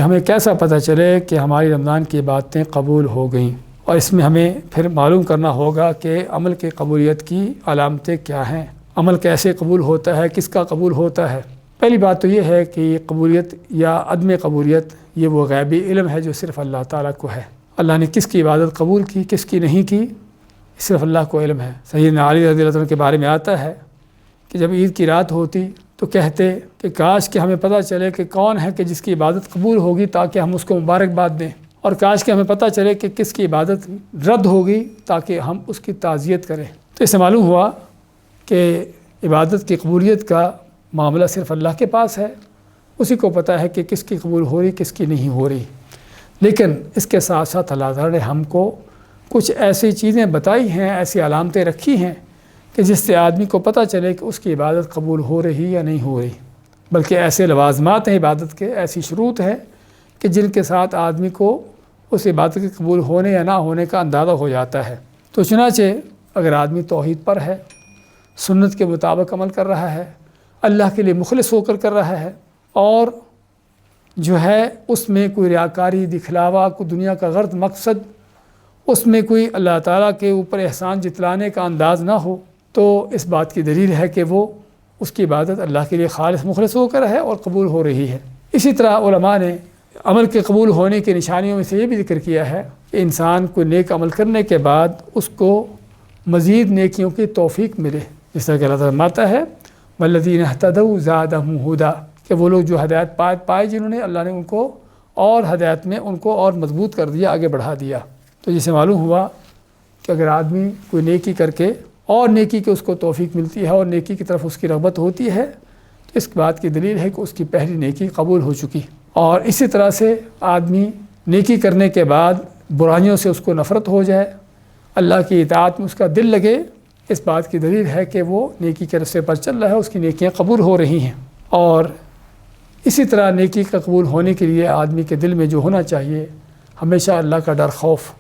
ہمیں کیسا پتہ چلے کہ ہماری رمضان کی عبادتیں قبول ہو گئیں؟ اور اس میں ہمیں پھر معلوم کرنا ہوگا کہ عمل کی قبولیت کی علامتیں کیا ہیں، عمل کیسے قبول ہوتا ہے، کس کا قبول ہوتا ہے۔ پہلی بات تو یہ ہے کہ قبولیت یا عدم قبولیت یہ وہ غیبی علم ہے جو صرف اللہ تعالیٰ کو ہے۔ اللہ نے کس کی عبادت قبول کی، کس کی نہیں کی، صرف اللہ کو علم ہے۔ سیدنا علی رضی اللہ عنہ کے بارے میں آتا ہے کہ جب عید کی رات ہوتی تو کہتے کہ کاش کہ ہمیں پتہ چلے کہ کون ہے کہ جس کی عبادت قبول ہوگی تاکہ ہم اس کو مبارکباد دیں، اور کاش کہ ہمیں پتہ چلے کہ کس کی عبادت رد ہوگی تاکہ ہم اس کی تعزیت کریں۔ تو اس سے معلوم ہوا کہ عبادت کی قبولیت کا معاملہ صرف اللہ کے پاس ہے، اسی کو پتہ ہے کہ کس کی قبول ہو رہی کس کی نہیں ہو رہی۔ لیکن اس کے ساتھ ساتھ اللہ تعالیٰ نے ہم کو کچھ ایسی چیزیں بتائی ہیں، ایسی علامتیں رکھی ہیں کہ جس سے آدمی کو پتہ چلے کہ اس کی عبادت قبول ہو رہی یا نہیں ہو رہی، بلکہ ایسے لوازمات ہیں عبادت کے، ایسی شروط ہیں کہ جن کے ساتھ آدمی کو اس عبادت کے قبول ہونے یا نہ ہونے کا اندازہ ہو جاتا ہے۔ تو چنانچہ اگر آدمی توحید پر ہے، سنت کے مطابق عمل کر رہا ہے، اللہ کے لیے مخلص ہو کر رہا ہے، اور جو ہے اس میں کوئی ریاکاری، دکھلاوا، کوئی دنیا کا غرض مقصد، اس میں کوئی اللہ تعالیٰ کے اوپر احسان جتلانے کا انداز نہ ہو، تو اس بات کی دلیل ہے کہ وہ اس کی عبادت اللہ کے لیے خالص مخلص ہو کر ہے اور قبول ہو رہی ہے۔ اسی طرح علماء نے عمل کے قبول ہونے کی نشانیوں میں سے یہ بھی ذکر کیا ہے کہ انسان کو نیک عمل کرنے کے بعد اس کو مزید نیکیوں کی توفیق ملے، جس طرح کہ اللہ تعالیٰ فرماتا ہے وَالَّذِينَ اهْتَدَوْا زَادَهُمْ هُدًى، کہ وہ لوگ جو ہدایت پائے جنہوں نے، اللہ نے ان کو اور ہدایت میں ان کو اور مضبوط کر دیا، آگے بڑھا دیا۔ تو جسے معلوم ہوا کہ اگر آدمی کوئی نیکی کر کے اور نیکی کے اس کو توفیق ملتی ہے اور نیکی کی طرف اس کی رغبت ہوتی ہے، تو اس بات کی دلیل ہے کہ اس کی پہلی نیکی قبول ہو چکی۔ اور اسی طرح سے آدمی نیکی کرنے کے بعد برائیوں سے اس کو نفرت ہو جائے، اللہ کی اطاعت میں اس کا دل لگے، اس بات کی دلیل ہے کہ وہ نیکی کے راستے پر چل رہا ہے، اس کی نیکیاں قبول ہو رہی ہیں۔ اور اسی طرح نیکی کا قبول ہونے کے لیے آدمی کے دل میں جو ہونا چاہیے ہمیشہ اللہ کا ڈر خوف،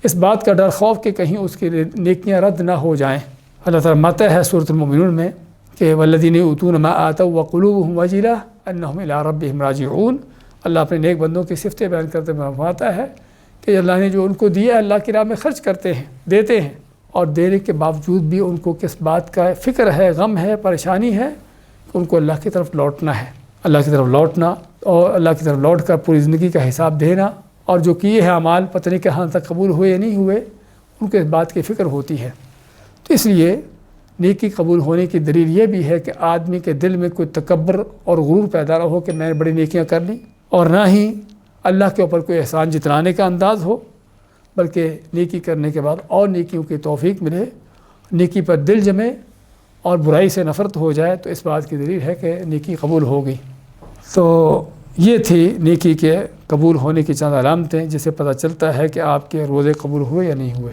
اس بات کا ڈر خوف کہ کہیں اس کی نیکیاں رد نہ ہو جائیں۔ اللہ تعالیٰ فرماتا ہے سورۃ المؤمنون میں کہ والذین یؤتون ما آتوا وقلوبهم وجلہ انہم الی ربہم راجعون۔ اللہ اپنے نیک بندوں کی صفتیں بیان کرتے ہوئے فرماتا ہے کہ اللہ نے جو ان کو دیا اللہ کی راہ میں خرچ کرتے ہیں، دیتے ہیں، اور دینے کے باوجود بھی ان کو کس بات کا فکر ہے، غم ہے، پریشانی ہے کہ ان کو اللہ کی طرف لوٹنا ہے، اللہ کی طرف لوٹنا اور اللہ کی طرف لوٹ کر پوری زندگی کا حساب دینا، اور جو کیے ہیں اعمال پتہ نہیں کہاں تک قبول ہوئے یا نہیں ہوئے، ان کو اس بات کی فکر ہوتی ہے۔ تو اس لیے نیکی قبول ہونے کی دلیل یہ بھی ہے کہ آدمی کے دل میں کوئی تکبر اور غرور پیدا نہ ہو کہ میں نے بڑی نیکیاں کر لیں، اور نہ ہی اللہ کے اوپر کوئی احسان جتلانے کا انداز ہو، بلکہ نیکی کرنے کے بعد اور نیکیوں کی توفیق ملے، نیکی پر دل جمے اور برائی سے نفرت ہو جائے، تو اس بات کی دلیل ہے کہ نیکی قبول ہو گئی۔ تو یہ تھی نیکی کے قبول ہونے کی چند علامتیں جس سے پتہ چلتا ہے کہ آپ کے روزے قبول ہوئے یا نہیں ہوئے۔